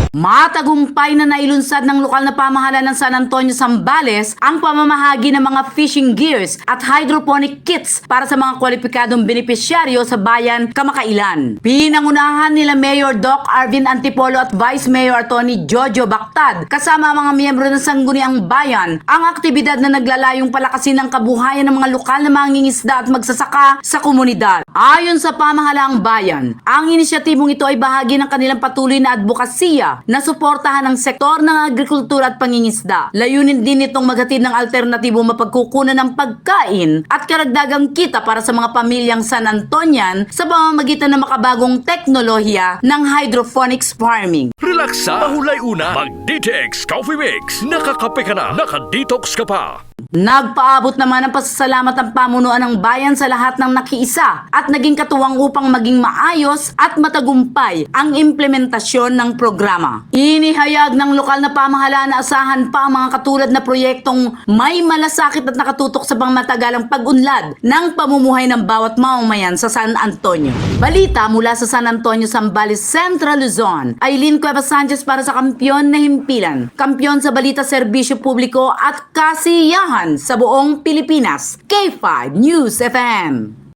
Matagumpay na nailunsad ng lokal na pamahalaan ng San Antonio, Zambales ang pamamahagi ng mga fishing gears at hydroponic kits para sa mga kwalipikadong benepisyaryo sa bayan kamakailan. Pinangunahan nila Mayor Doc Arvin Antipolo at Vice Mayor Atty. Jojo Bactad kasama ang mga miyembro ng Sangguniang Bayan ang aktibidad na naglalayong palakasin ang kabuhayan ng mga lokal na mangingisda at magsasaka sa komunidad. Ayon sa pamahalaang bayan, ang inisyatibong ito ay bahagi ng kanilang patuloy na advokasya na suportahan ang sektor ng agrikultura at pangingisda. Layunin din itong maghatid ng alternatibong mapagkukunan ng pagkain at karagdagang kita para sa mga pamilyang San Antonian sa pamamagitan ng makabagong teknolohiya ng hydroponics farming. Relaksa, mahulay una, mag-Detox Coffee Mix. Nakakape ka na, naka-detox ka pa. Nagpaabot naman ng pasasalamat ang pamunuan ng bayan sa lahat ng nakiisa at naging katuwang upang maging maayos at matagumpay ang implementasyon ng programa. Inihayag ng lokal na pamahalaan na asahan pa ang mga katulad na proyektong may malasakit at nakatutok sa pangmatagalang pag-unlad ng pamumuhay ng bawat mamamayan sa San Antonio. Balita mula sa San Antonio, Zambales, Central Luzon. Aileen Cuevas Sanchez para sa Kampyon na Himpilan. Kampyon sa balita, serbisyo publiko at kasiyahan sa buong Pilipinas. K5 News FM.